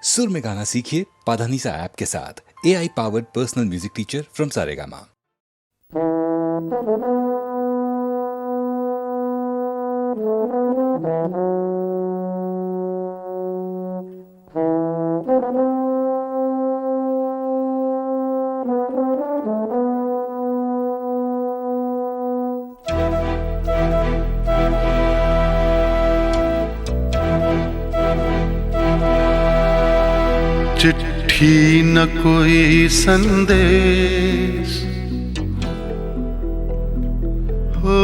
सुर में गाना सीखिए पाधानीसा ऐप के साथ। AI powered personal music teacher from Saregama. चिट्ठी न कोई संदेश हो,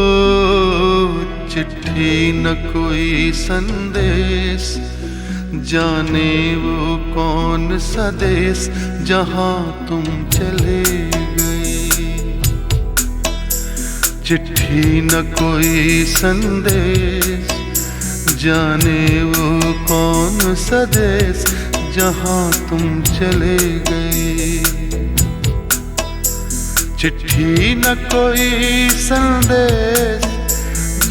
चिट्ठी न कोई संदेश, जाने वो कौन सा देश जहां तुम चले गए। चिट्ठी न कोई संदेश, जाने वो कौन सा देश जहां तुम चले गए। चिट्ठी न कोई संदेश,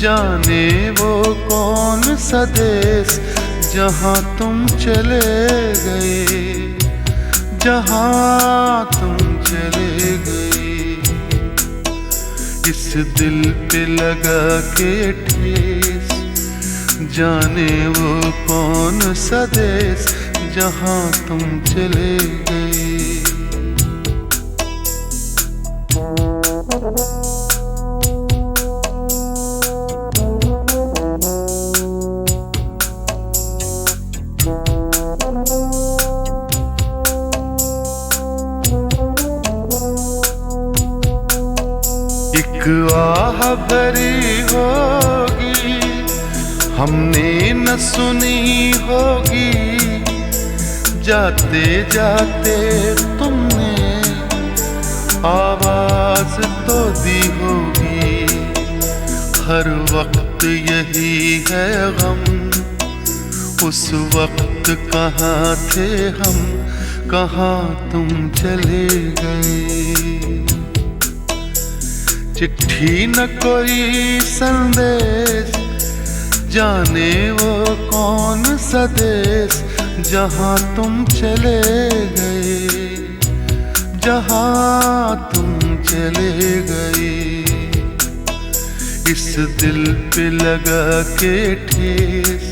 जाने वो कौन सा देश जहां तुम चले गए, जहां तुम चले गए। इस दिल पे लगा के ठेस, जाने वो कौन सा देश जहां तुम चले गए। एक आह भरी होगी, हमने न सुनी होगी, जाते जाते तुमने आवाज तो दी होगी। हर वक्त यही है गम, उस वक्त कहाँ थे हम, कहाँ तुम चले गए। चिट्ठी न कोई संदेश, जाने वो कौन सा देश जहां तुम चले गए, जहां तुम चले गए। इस दिल पे लगा के ठेस,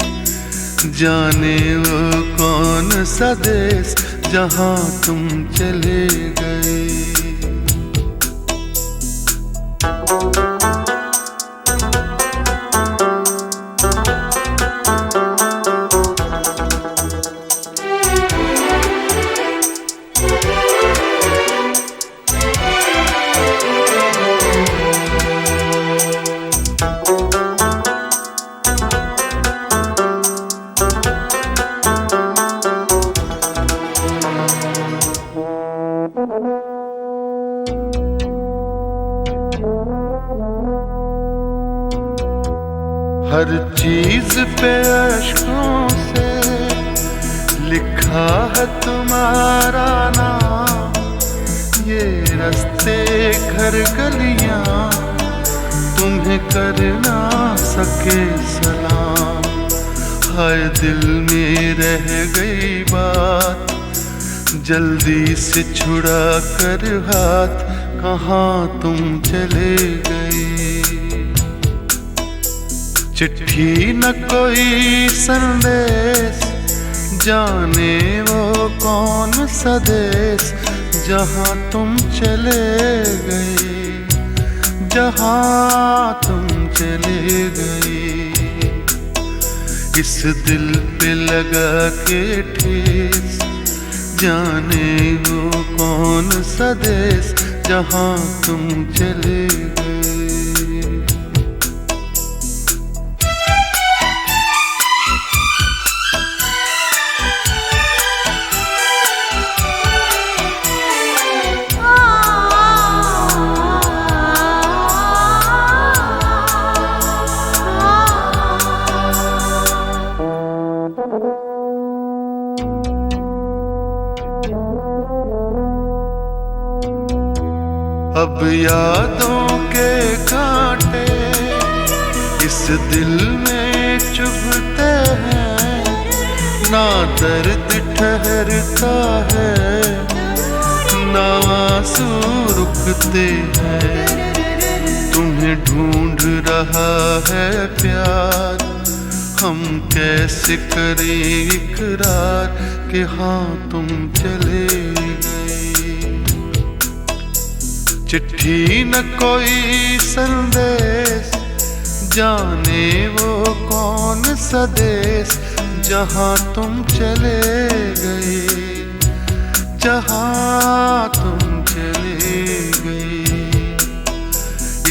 जाने वो कौन सा देश जहां तुम चले गए। हर चीज पे अश्कों से लिखा है तुम्हारा नाम। ये रास्ते घर गलियां तुम्हें कर ना सके सलाम। हाय दिल में रह गई बात, जल्दी से छुड़ा कर हाथ, कहाँ तुम चले गए। चिट्ठी न कोई संदेश, जाने वो कौन सा देश जहां तुम चले गए, जहां तुम चले गए। इस दिल पे लगा के ठेस, जाने वो कौन सा देश जहां तुम चले गए। अब यादों के कांटे इस दिल में चुभते हैं, ना दर्द ठहरता है, ना आंसू रुकते हैं। तुम्हें ढूंढ रहा है प्यार, हम कैसे करें इकरार कि हाँ तुम चले गए। चिट्ठी न कोई संदेश, जाने वो कौन सा देश जहाँ तुम चले गए, जहाँ तुम चले गए।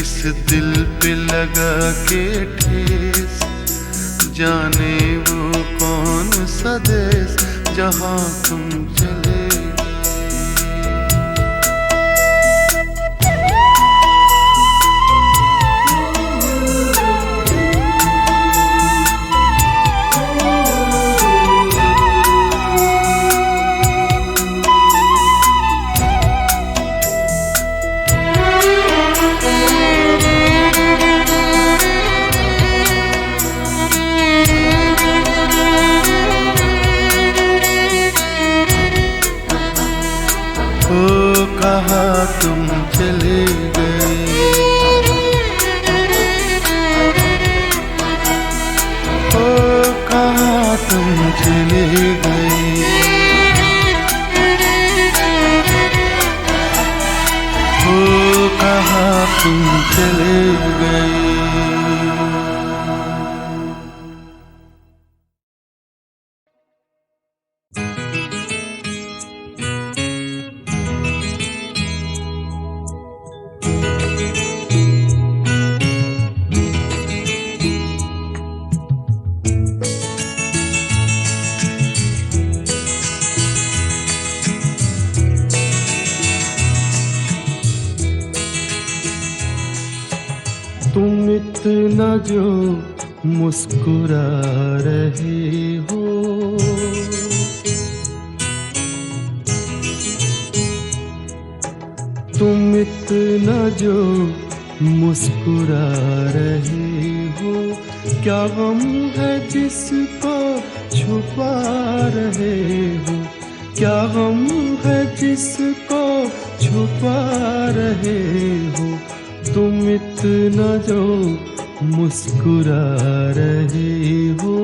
इस दिल पे लगा के ठेस, जाने वो कौन सा देश जहाँ तुम चले कहाँ तुम चले गए, ओ कहाँ तुम चले गए, ओ कहाँ तुम चले गए। तुम इतना जो मुस्कुरा रहे हो, तुम इतना जो मुस्कुरा रहे हो, क्या गम है जिसको छुपा रहे हो, क्या गम है जिसको छुपा रहे हो। तुम इतना जो मुस्कुरा रहे हो,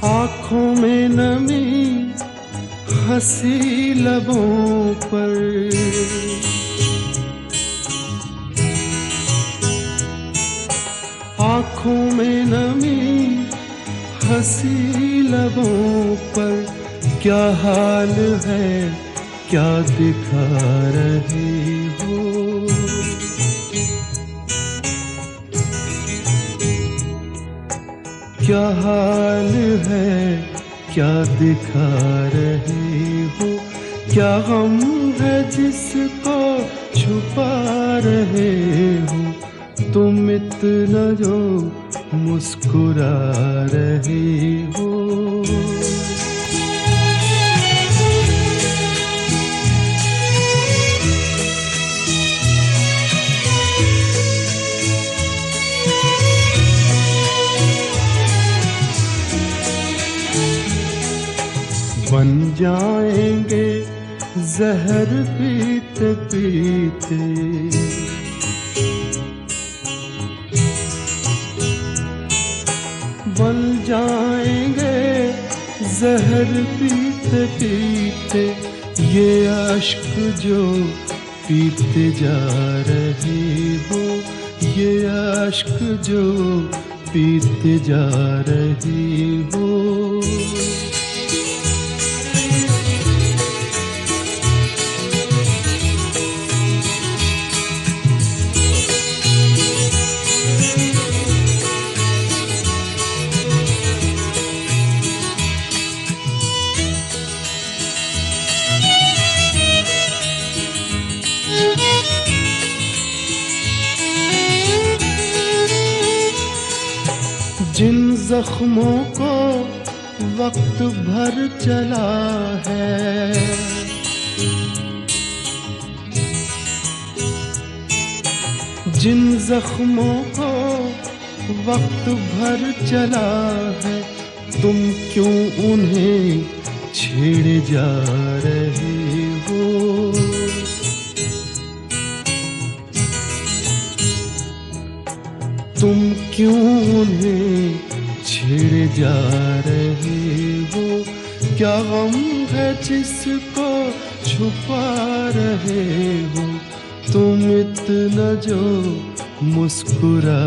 आँखों में नमी हंसी लबों पर, आँखों में नमी हंसी लबों पर, क्या हाल है क्या दिखा रहे हो। क्या हाल है क्या दिखा रहे हो, क्या गम है जिसको छुपा रहे हो। तुम इतना जो मुस्कुरा रहे हो, बन जाएंगे जहर पीते पीते, बन जाएंगे जहर पीते पीते। ये अश्क जो पीते जा रहे हो, ये अश्क जो पीते जा रहे हो। जख्मों को वक्त भर चला है, जिन जख्मों को वक्त भर चला है, तुम क्यों उन्हें छेड़े जा रहे हो? तुम क्यों उन्हें छेड़े जा रहे हो? क्या गम है जिसको छुपा रहे हो? तुम इतना जो मुस्कुरा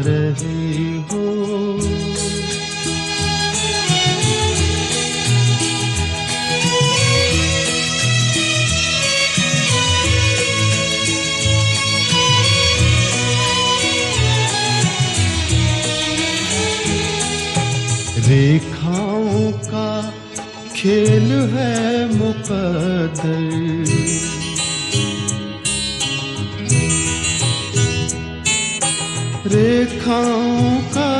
रहे हो। रेखाओं का खेल है मुकद्दर, रेखाओं का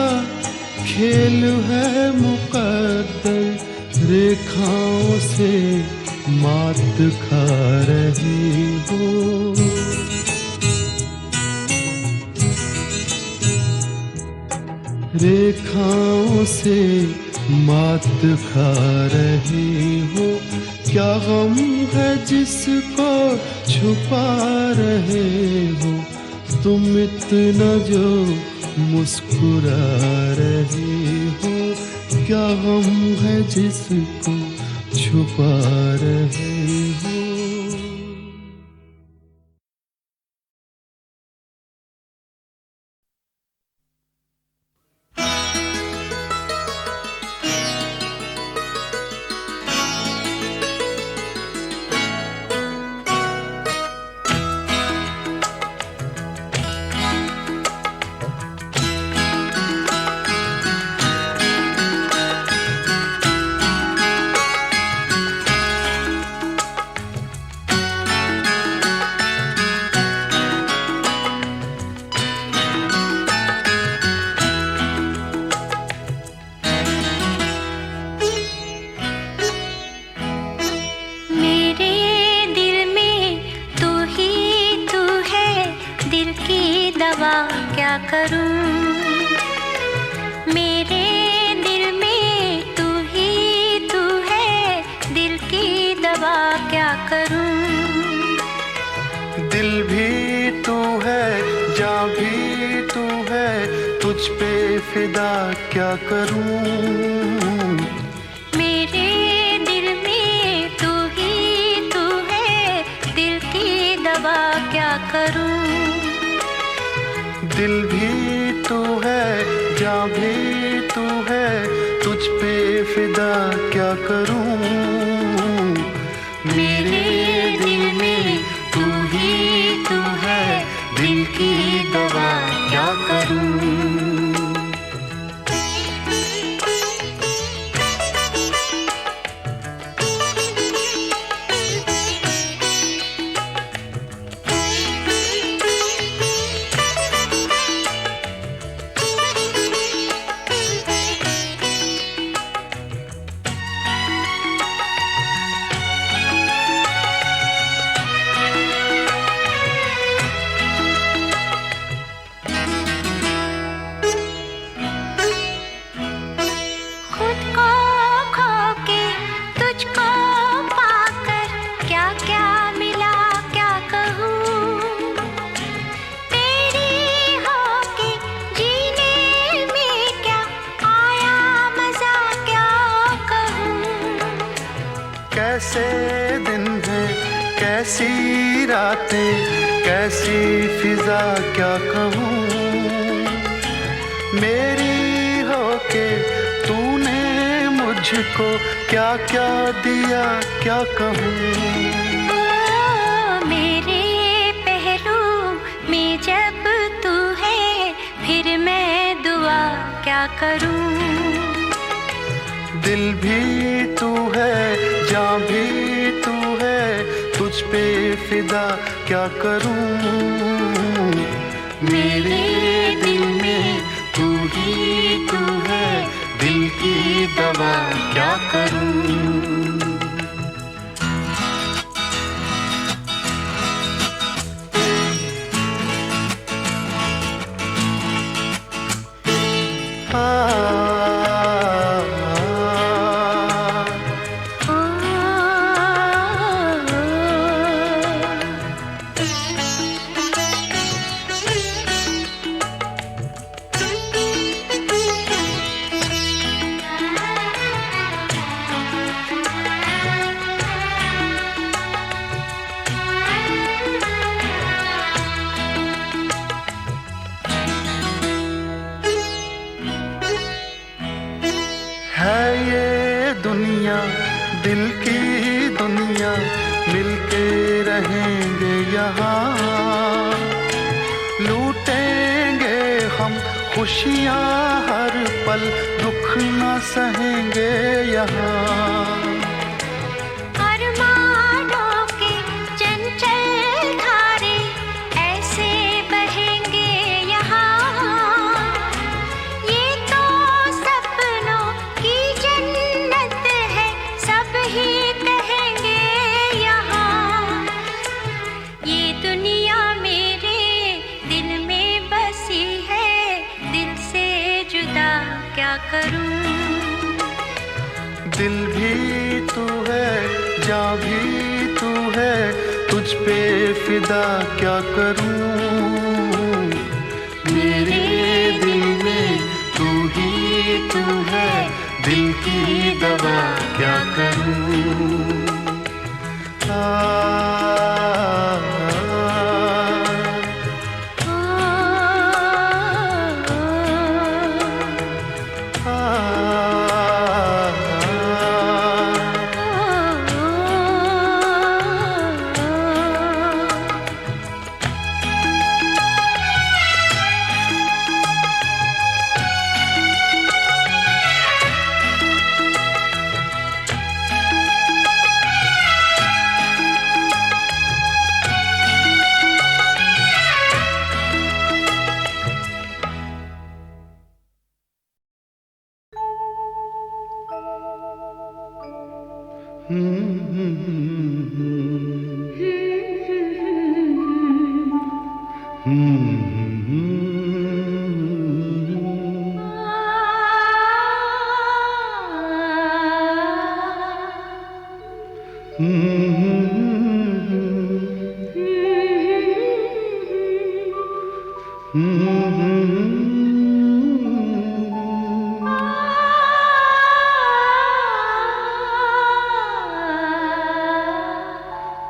खेल है मुकद्दर, रेखाओं से मात खा रही हो। रेखाओं से मात खा रही हो। क्या गम है जिसको छुपा रहे हो? तुम इतना जो मुस्कुरा रहे हो। क्या गम है जिसको छुपा रहे हो? क्या करूं? मेरे दिल में तू ही तू है, दिल की दवा क्या करूं? दिल भी तू है, जान भी तू है, तुझ पे फिदा क्या करूं? मेरे दिल में तू ही तू है, दिल की दवा क्या करूं? दिल भी तू है, जान भी तू है, तुझ पे फिदा क्या करूं? मेरे दिल में तू ही तू है, दिल की दवा क्या करूं? कैसे दिन हैं, कैसी रातें, कैसी फिजा क्या कहूँ? मेरी होके तूने मुझको क्या क्या दिया क्या कहूँ? मेरे पहलू में जब तू है, फिर मैं दुआ क्या करूँ? दिल भी तू है, जान भी तू है, तुझ पे फिदा क्या करूं? मेरे दिल में तू ही तू है दिल की दवा, क्या करूं? है ये दुनिया दिल की दुनिया, मिलके रहेंगे यहाँ, लूटेंगे हम खुशियाँ हर पल, दुख न सहेंगे यहाँ। क्या करूं? दिल भी तू है, जान भी तू है, तुझ पे फिदा क्या करूं? मेरे दिल में तू ही तू है, दिल की दवा क्या करूं?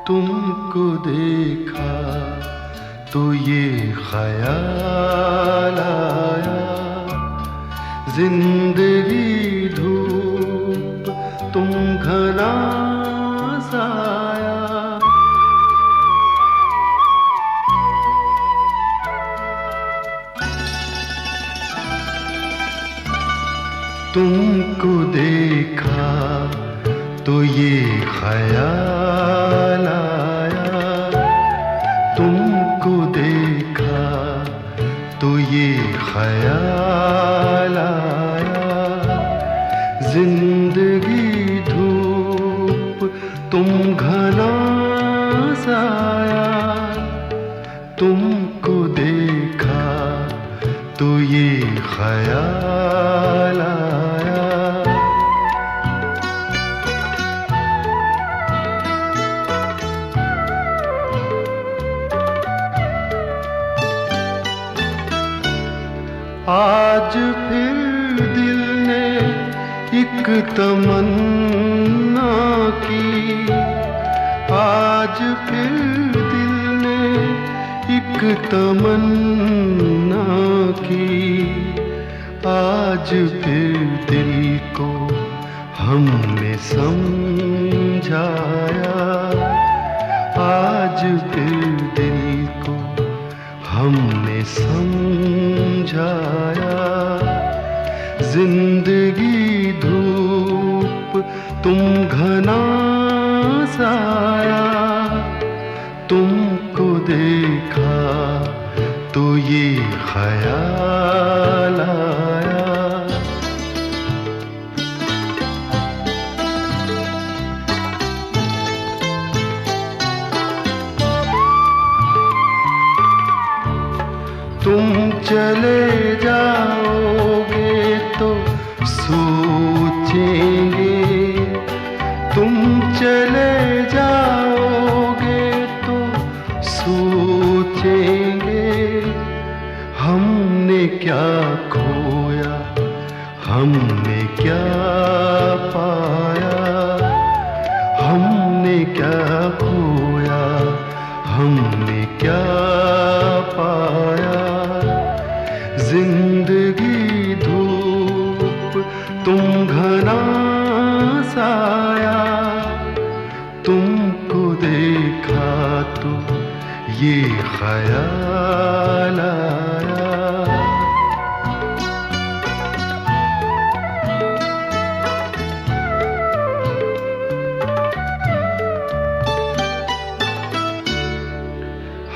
तुमको देखा तो ये ख्याल आया, जिंदगी धूप तुम घना साया। तुमको देखा तो ये ख्याल आया, तुमको देखा तो ये ख्याल आया, जिंदगी धूप तुम घना साया। तुमको देखा तो ये ख्याल आया। आज फिर दिल ने एक तमन्ना की, आज फिर दिल ने एक तमन्ना की, आज फिर दिल को हमने समझाया, आज फिर दिल को हमने समझाया। जिंदगी धूप तुम घना साया, तुमको देखा तो ये ख्याल आया, तुम चले जाओगे तो सोचेंगे, तुम चले जाओगे तो सोचेंगे, हमने क्या खोया, हमने क्या पाया, हमने क्या खोया, हमने क्या पाया। जिंदगी धूप, तुम घना साया, तुमको देखा तो ये ख्याल आया।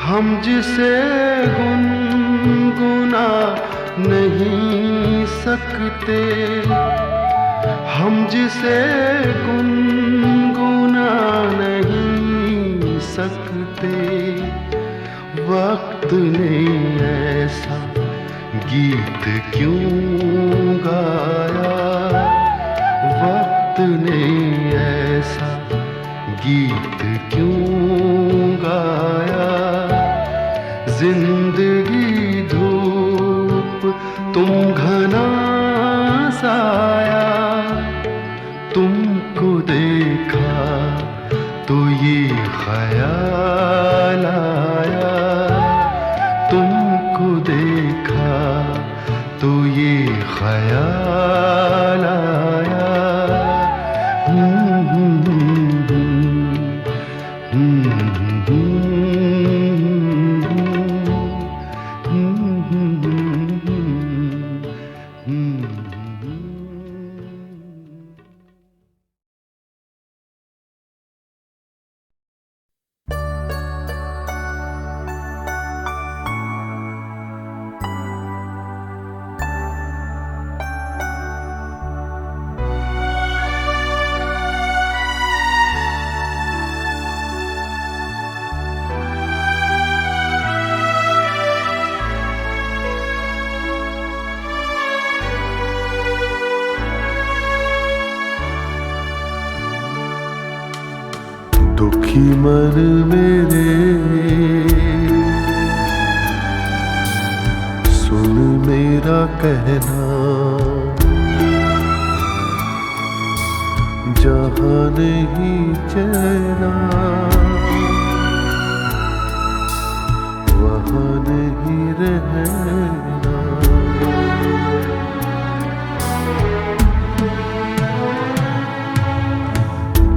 हम जिसे गुनगुना नहीं सकते, हम जिसे गुनगुना नहीं सकते, वक्त ने ऐसा गीत क्यों गाया, वक्त ने ऐसा गीत क्यों गाया। जिंदगी धूप, तुम घना साया, तुमको देखा तो ये ख्याल आया, तुमको देखा तो ये ख्याल आया। दुखी मन मेरे सुन मेरा कहना, जहाँ नहीं चैना वहाँ नहीं रहना।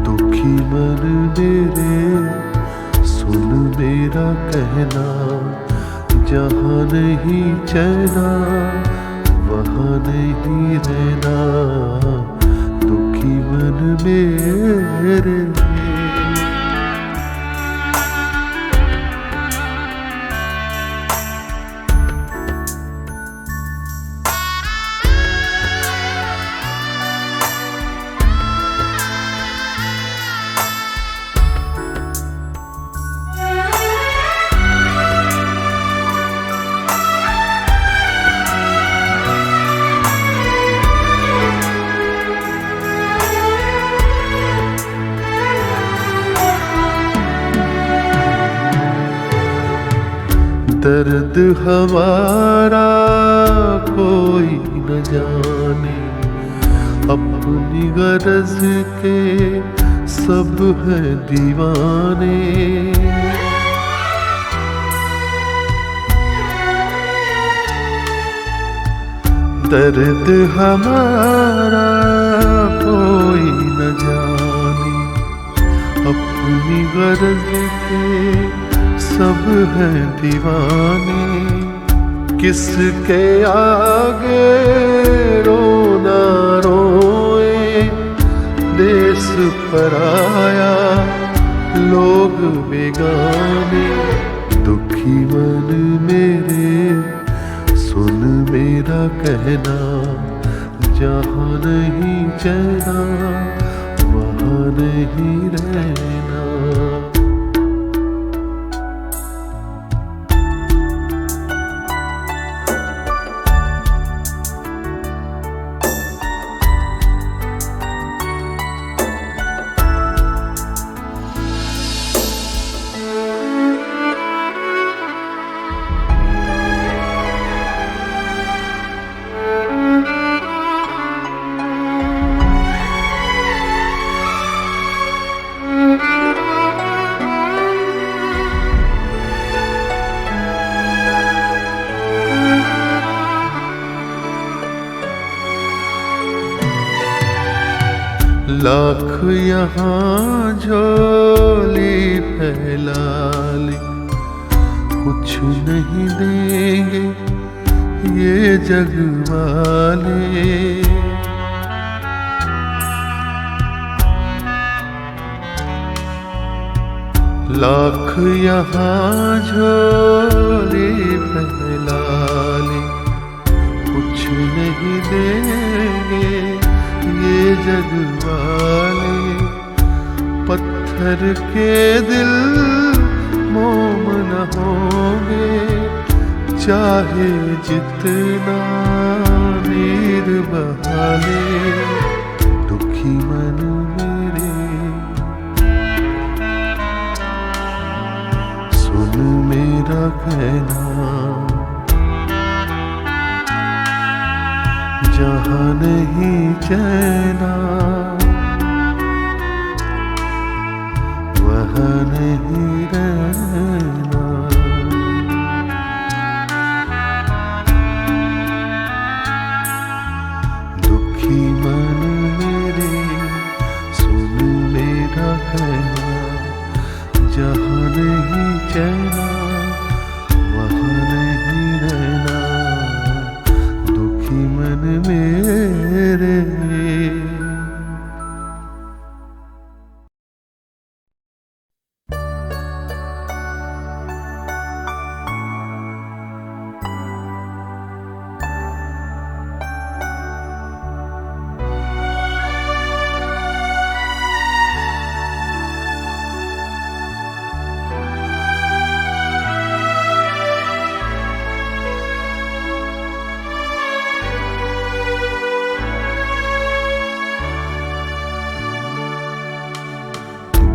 दुखी मन मेरे सुन मेरा कहना, जहाँ नहीं चैना वहाँ नहीं रहना। दुखी मन मेरे दर्द हमारा कोई न जाने, अपनी गरज के सब हैं दीवाने। दर्द हमारा कोई न जाने, अपनी गरज के सब हैं दीवाने। किसके आगे रोना रोए, देश पराया लोग बेगाने। दुखी मन मेरे सुन मेरा कहना, जहाँ नहीं चैना वहाँ नहीं रहना। लाख यहाँ झोली फैला ले, कुछ नहीं देंगे ये जग वाले। लाख यहाँ झोली फैला ले, कुछ नहीं देंगे ये जग वाले। पत्थर के दिल मोम न होंगे, चाहे जितना नीर बहा ले। दुखी मन मेरे सुन मेरा कहना, जहाँ नहीं चैना वहाँ नहीं रहना। दुखी मन मेरे सुन मेरा कहना, जहाँ नहीं चैना वहाँ नहीं रहना। दुखी मन मेरे।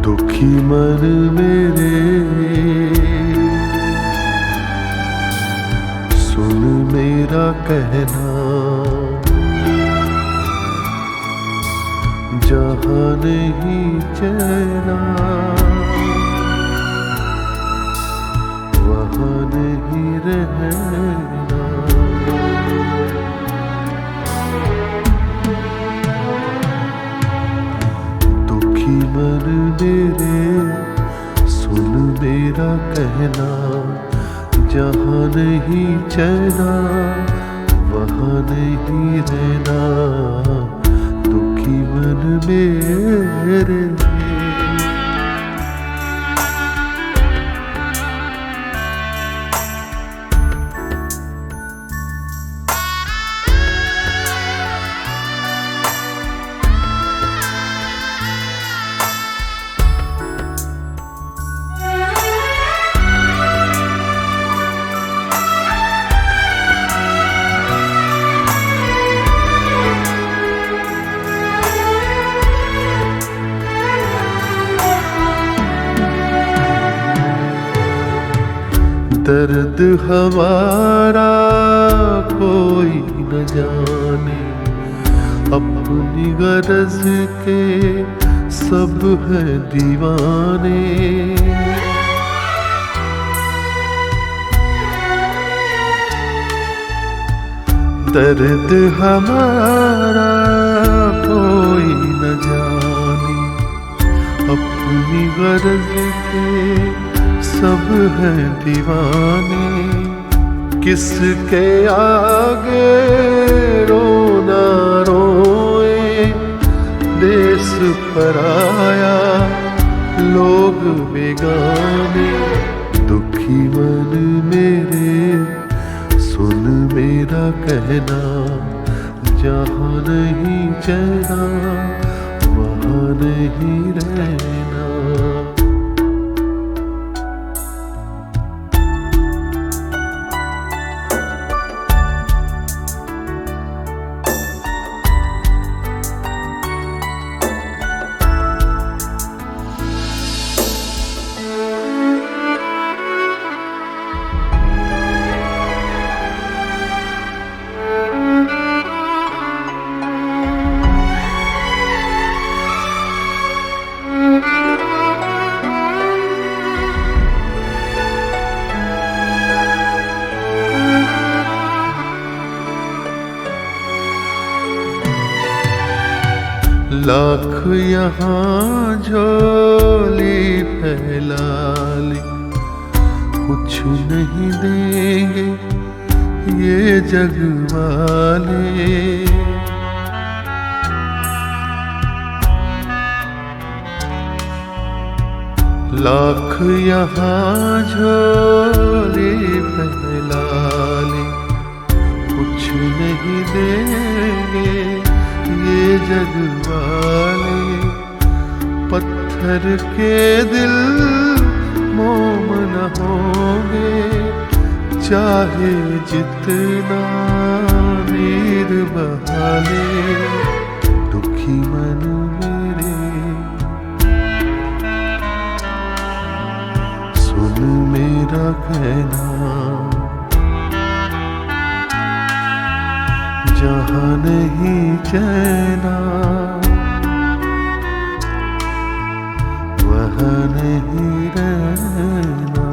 दुखी मन मेरे सुन मेरा कहना, जहाँ नहीं चैना वहाँ नहीं रहना। दुखी मन मेरे सुन मेरा कहना, जहाँ नहीं चैना वहाँ नहीं रहना। दुखी मन मेरे। दर्द हमारा कोई न जाने, अपनी गरज के सब है दीवाने। दर्द हमारा कोई न जाने, अपनी गरज के सब है दीवाने। किसके आगे रोना रोए, देश पराया लोग बेगाने। दुखी मन कहना, जहाँ नहीं चैना वहाँ नहीं रहना। लाख यहाँ झोली फैला ली, कुछ नहीं देंगे ये जग वाले। लाख यहाँ झोली फैला ली, कुछ नहीं देंगे ये जग वाले। पत्थर के दिल मोम न होंगे, चाहे जितना नीर बहा ले। दुखी मन मेरे सुन मेरा कहना, जहाँ नहीं चैना वहाँ नहीं रहना।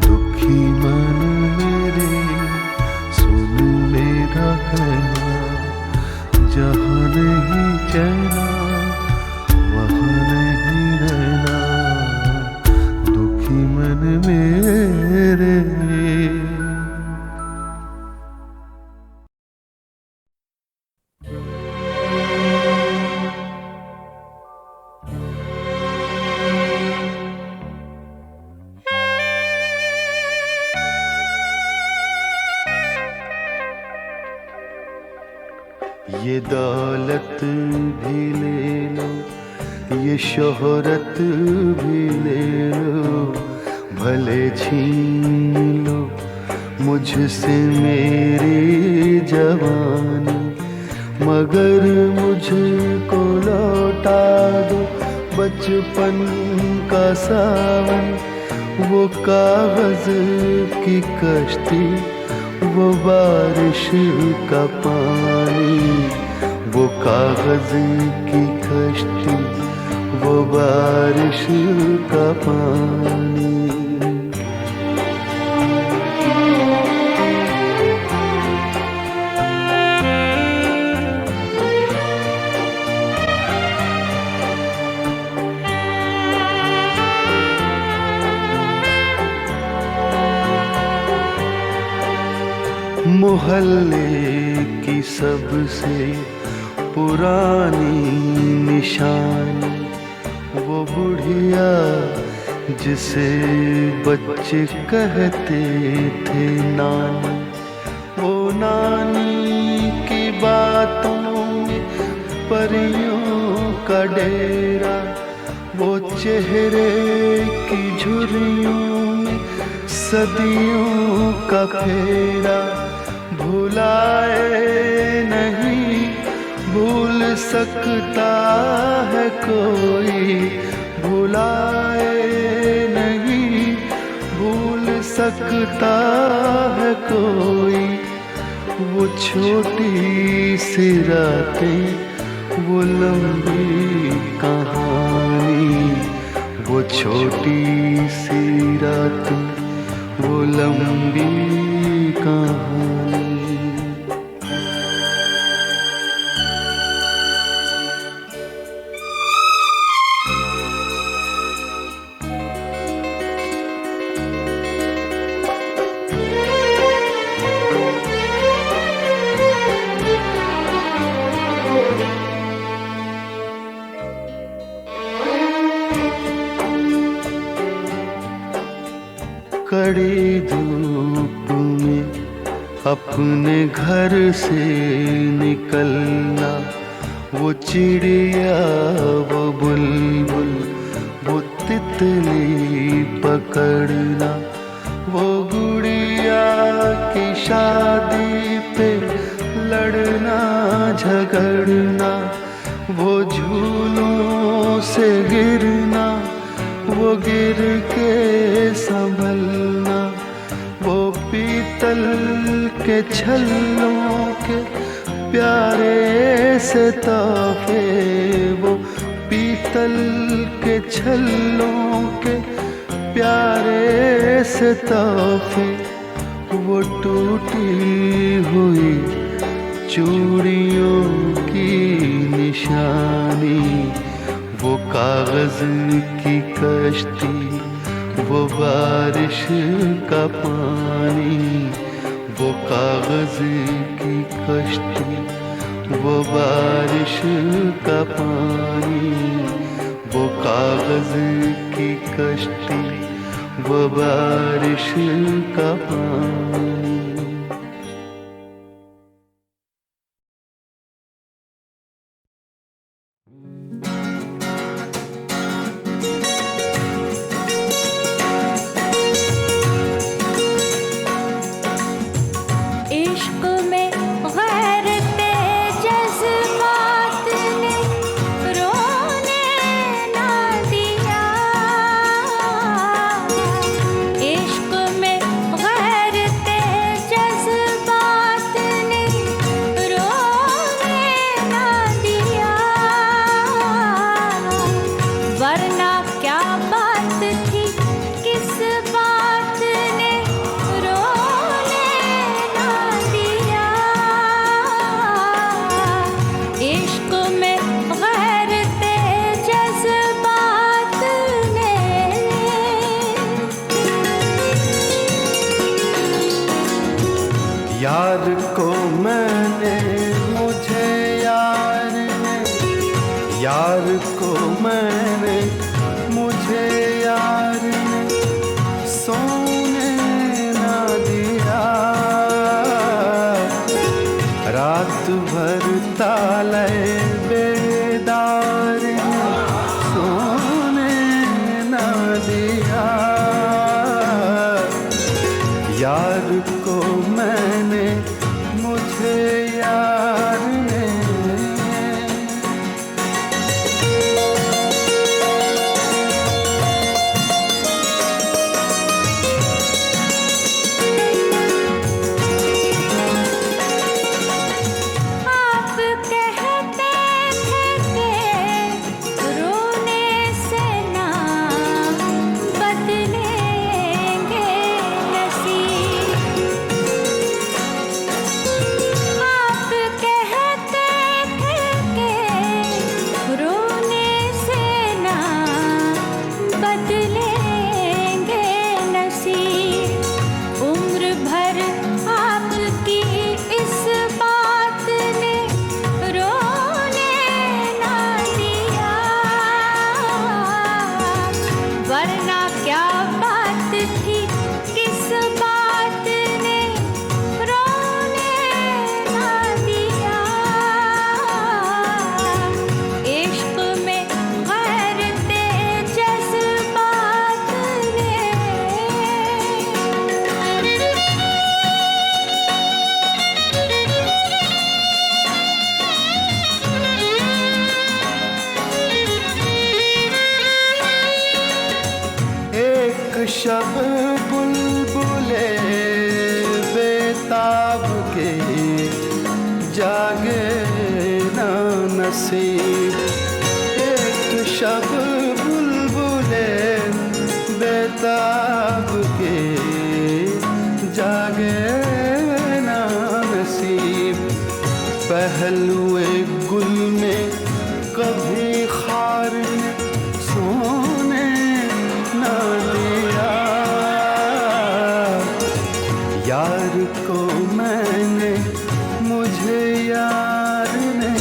दुखी मन मेरे सुन मेरा कहना, जहाँ नहीं चैना वहाँ नहीं रहना। दुखी मन मेरे। ये दौलत भी ले लो, ये शोहरत भी ले लो, भले छीन लो मुझसे मेरी जवानी, मगर मुझको लौटा दो बचपन का सावन। वो कागज की कश्ती, वो बारिश का पानी, वो कागज की कश्ती, वो बारिश का पानी। मोहल्ले की सबसे पुरानी निशानी, वो बुढ़िया जिसे बच्चे कहते थे नानी। वो नानी की बातों में परियों का डेरा, वो चेहरे की झुर्रियों में सदियों का फेरा। भुलाए नहीं भूल सकता है कोई, भुलाए नहीं भूल सकता है कोई। वो छोटी सी रातें, वो लंबी कहानी, वो छोटी सी रातें, वो लंबी कहानी। कड़ी धूप में अपने घर से निकलना, वो चिड़िया वो बुलबुल वो तितली पकड़ना, वो गुड़िया की शादी पे लड़ना झगड़ना, वो झूलों से गिरना, वो गिर के संभलना, वो पीतल के छल्लों के प्यारे से तोहफे, वो पीतल के छल्लों के प्यारे से तोहफे, वो टूटी हुई चूड़ियों की निशानी, वो कागज की कश्ती, वो बारिश का पानी, वो कागज की कश्ती, वो बारिश का पानी, वो कागज की कश्ती, वो बारिश का पानी। यार को मैंने मुझे यार ने, यार को मैंने मुझे यार ने सोने ना दिया, रात भर ताले बेदार ने सोने ना दिया, यार को मैंने मुझे यार ने। शब बुलबुले बेताब के जागे ना नसीब, एक शब बुलबुले बेताब के जागे ना नसीब, पहलुए गुल में कभी खार ने सोने ना दिया, यार को मैंने मुझे यार ने।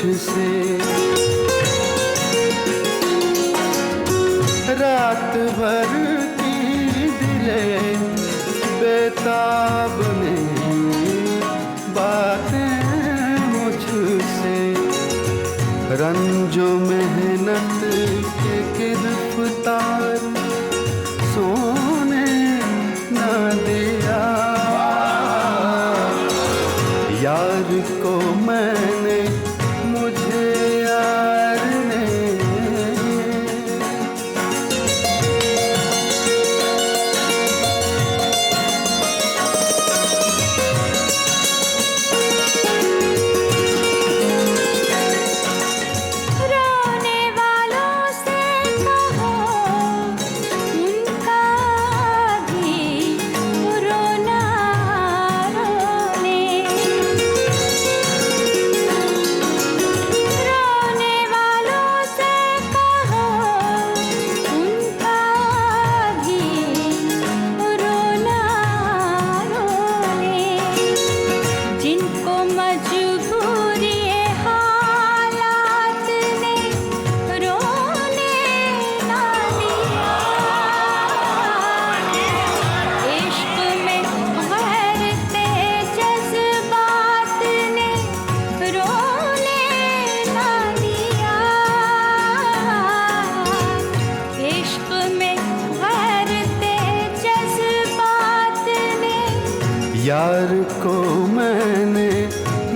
मुझसे। रात भर की दिले बेताब ने बातें मुझसे। रंजो मेहनत के गिरफ्तार सोने न दिया। यार को मैंने मुझे यार ने। रोने वालों से कहो उनका भी रोना रोने। रोने वालों से कहो उनका भी रोना रोने। जिनको मजबूरी हालात ने रोने ना दिया। इश्क में गैरते जज्बात ने रोने ना दिया। इश्क में गैरते जज्बात ने। यार को मैंने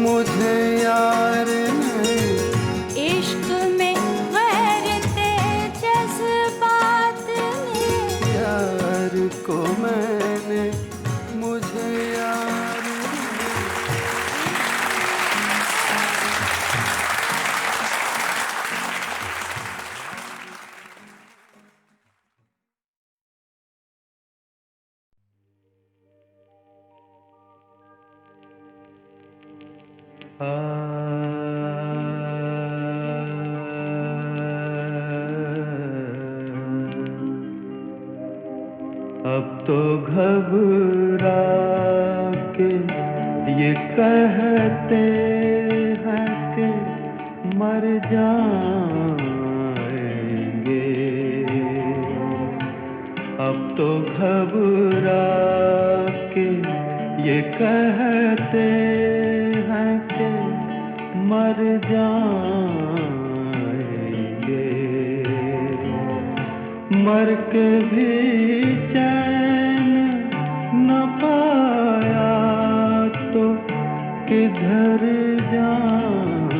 मुझे यार ने। इश्क में गैरते जज्बात ने। यार को मैंने मुझे यार ने। अब तो घबरा के ये कहते हैं कि मर जाएंगे। अब तो घबरा के ये कहते हैं कि मर जाएंगे। मर के भी चैन न पाया तो किधर जाएंगे।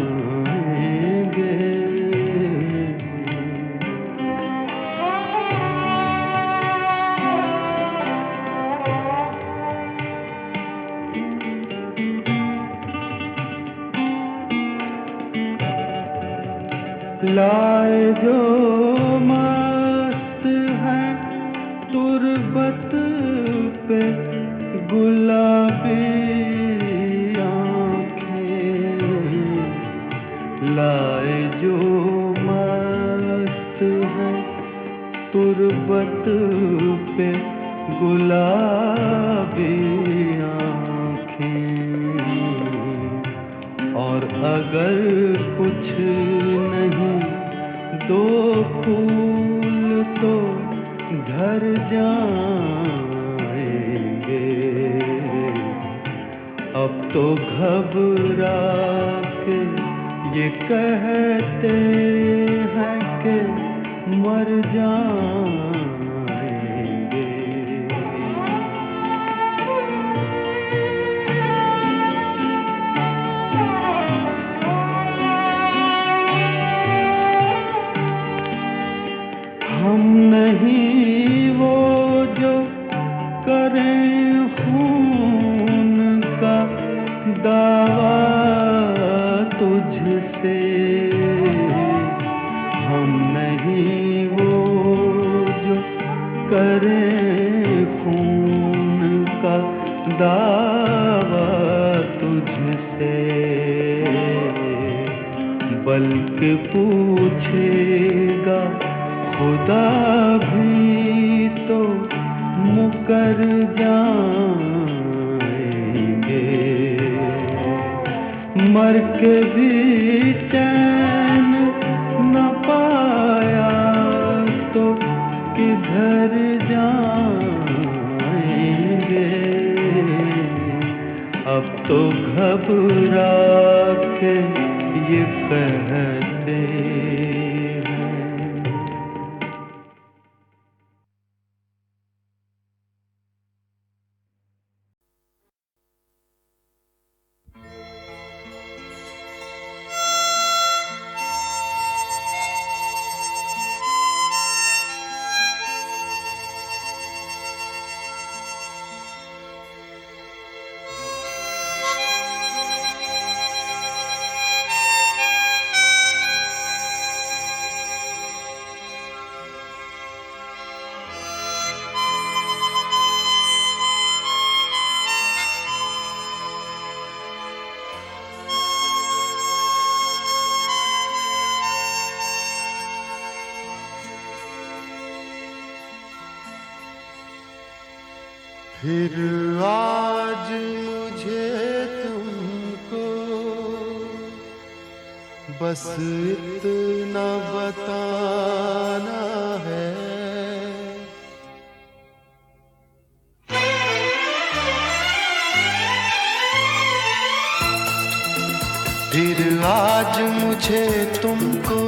लाए जो मस्त है तुरबत पे गुलाबी आँखें। लाए जो मस्त है तुरबत पे गुलाबी आँखें। और अगर कुछ नहीं दो फूल तो घर जाएंगे। अब तो घबरा के ये कहते हैं कि मर जाएंगे। हम नहीं वो जो करें खून का दावा तुझसे। हम नहीं वो जो करें खून का दावा तुझसे। बल्कि पूछेगा खुदा भी तो मुकर जाएंगे। मर के भी चैन न पाया तो किधर जाएंगे। अब तो घबरा के ये कहते हैं। फिर आज मुझे तुमको बस इतना बताना है, फिर आज मुझे तुमको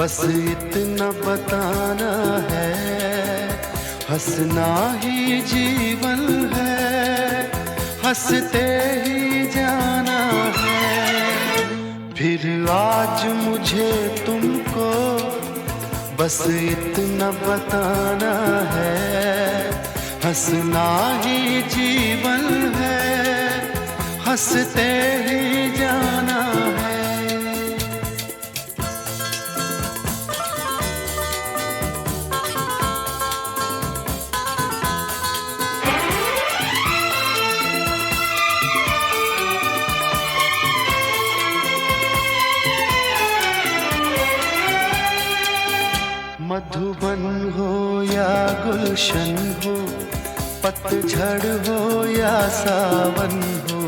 बस इतना बताना है। हंसना ही जीवन है, हंसते ही जाना है। फिर आज मुझे तुमको बस इतना बताना है। हंसना ही जीवन है, हंसते ही जाना है। मधुबन हो या गुलशन हो, पतझड़ हो या सावन हो।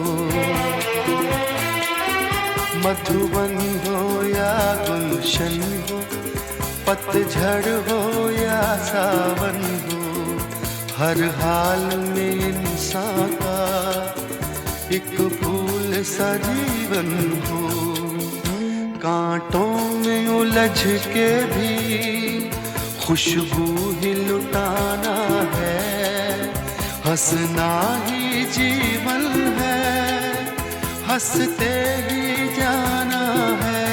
मधुबन हो या गुलशन हो, पतझड़ हो या सावन हो। हर हाल में इंसान का एक फूल सा जीवन हो। कांटों में उलझ के भी खुशबू ही लुटाना है। हंसना ही जीवन है, हंसते ही जाना है।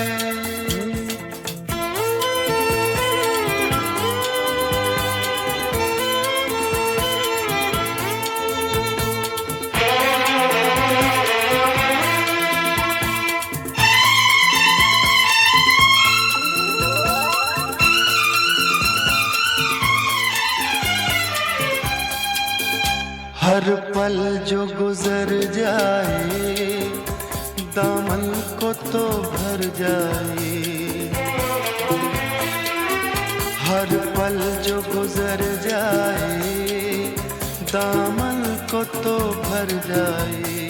हर पल जो गुजर जाए दामन को तो भर जाए। हर पल जो गुजर जाए दामन को तो भर जाए।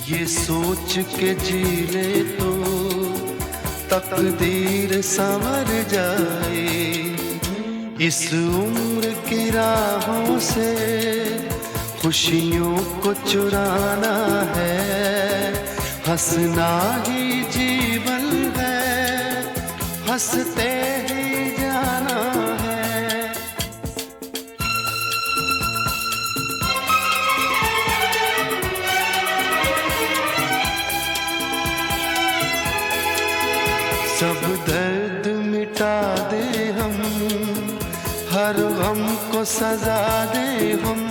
ये सोच के जी ले तो तकदीर संवर जाए। इस उम्र की राहों से खुशियों को चुराना है। हंसना ही जीवन है, हंसते ही जाना है। सब दर्द मिटा दे हम, हर गम को सजा दे हम।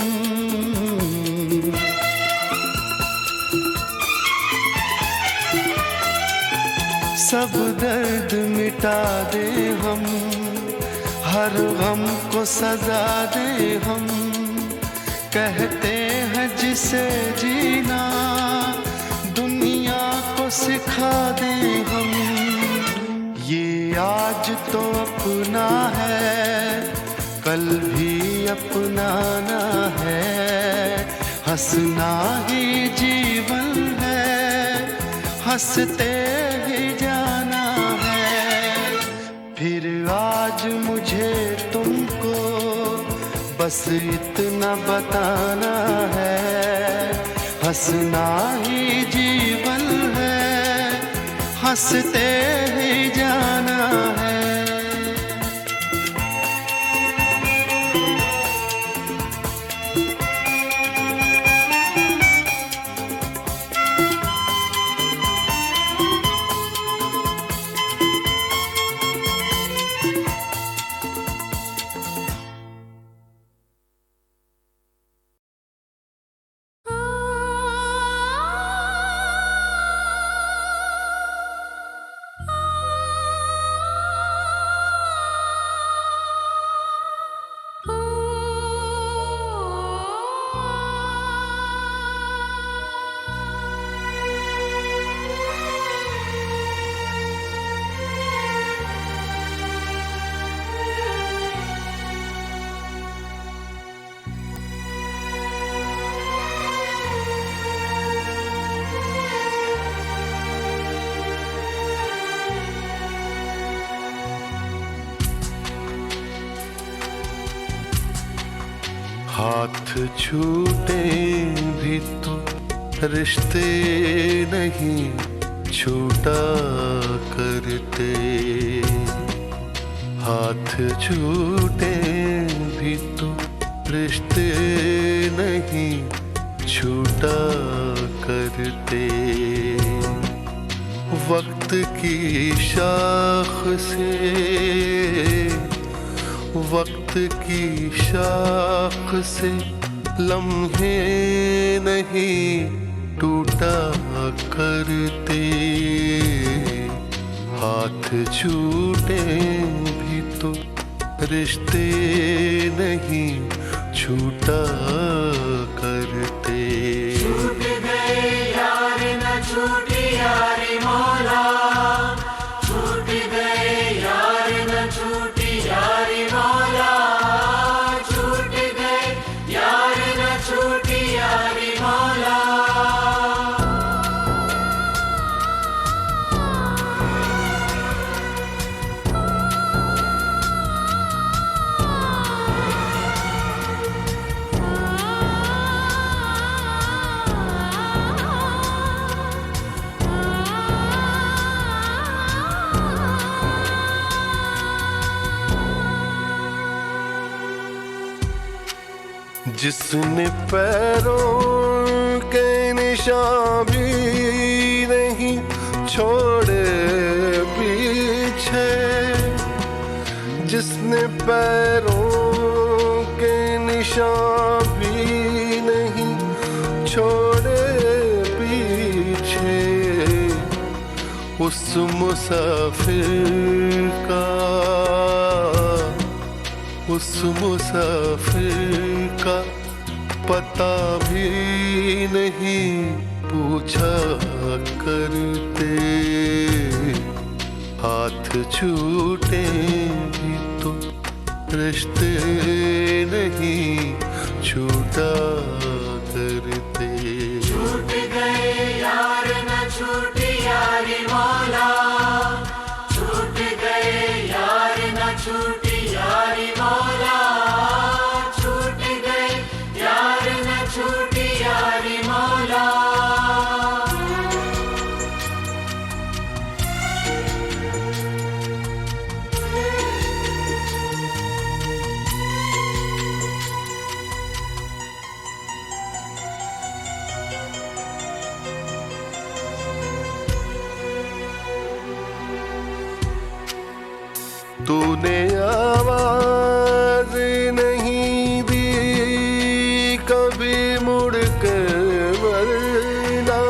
सब दर्द मिटा दे हम, हर गम को सजा दे हम। कहते हैं जिसे जीना दुनिया को सिखा दे हम। ये आज तो अपना है, कल भी अपनाना है। हंसना ही जीवन है, हंसते ही जाना है। फिर आज मुझे तुमको बस इतना बताना है, हंसना ही जीवन है, हंसते ही जाना है। हाथ छूटे भी तो रिश्ते नहीं छूटा करते, हाथ छूटे भी तो रिश्ते नहीं छूटा करते। वक्त की शाख से, वक्त की शाख से लम्हे नहीं टूटा करते, हाथ छूटे भी तो रिश्ते नहीं छूटा करते। छूट गए यार न छूटी यारी मौला, छूट गए यार न छूटी यारी मौला, छूट गए यार न छूटी यारी मौला। जिसने पैरों के निशान भी नहीं छोड़े पीछे, जिसने पैरों के निशान भी नहीं छोड़े पीछे, उस मुसाफिर का, उस मुसाफिर का पता भी नहीं पूछा करते, हाथ छूटे भी तो रिश्ते नहीं छूटा करते। छूट गए यार न छूटी यारी मौला, छूट गए यार न छूटी यारी मौला, छूट गए यार न छूटी यारी मौला। तूने आवाज नहीं दी कभी मुड़ कर वरना,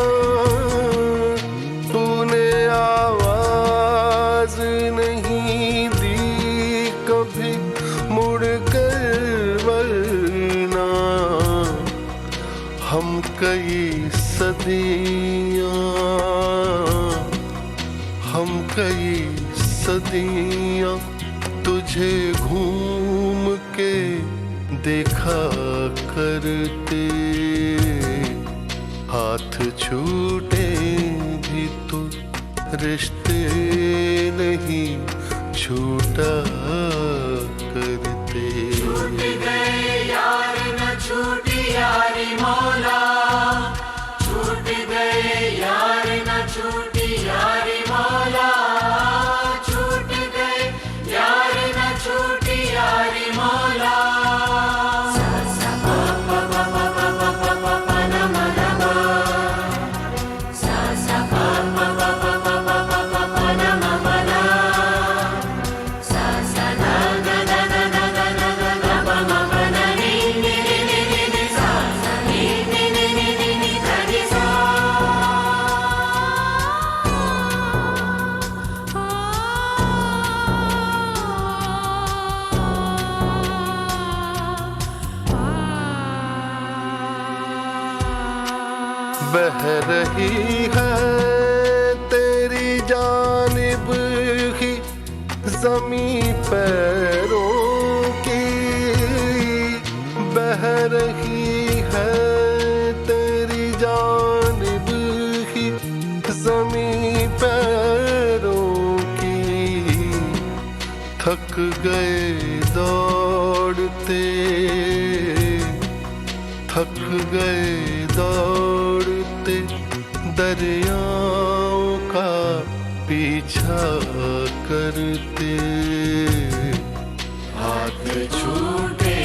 तूने आवाज नहीं दी कभी मुड़ कर वरना। हम कई सदियां, हम कई सदियां तुझे घूम के देखा करते, हाथ छूटे भी तो रिश्ते नहीं छूटा करते। छूट गए यार न छूटी यारी मौला, छूट गए यार न छूटी यारी मौला, छूट गए यार न छूटी यारी मौला। बह रही है तेरी जानिब ही ज़मीं पैरों की, बह रही है तेरी जानिब ही ज़मीं पैरों की। थक गए दौड़ते, थक गए दौड़ते दरियाओं का पीछा करते। हाथ छूटे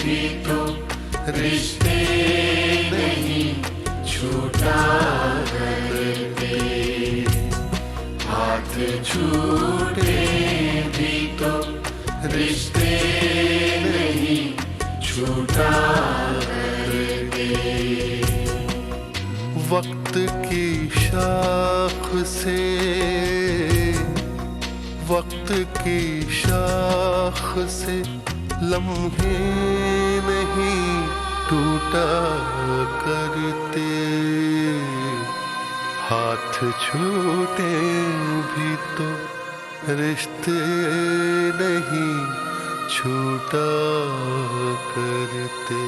भी तो रिश्ते नहीं छूटा करते, हाथ छूटे भी तो रिश्ते नहीं छूटा करते। वक्त की शाख से, वक्त की शाख से लम्हे नहीं टूटा करते। हाथ छूटे भी तो रिश्ते नहीं छूटा करते।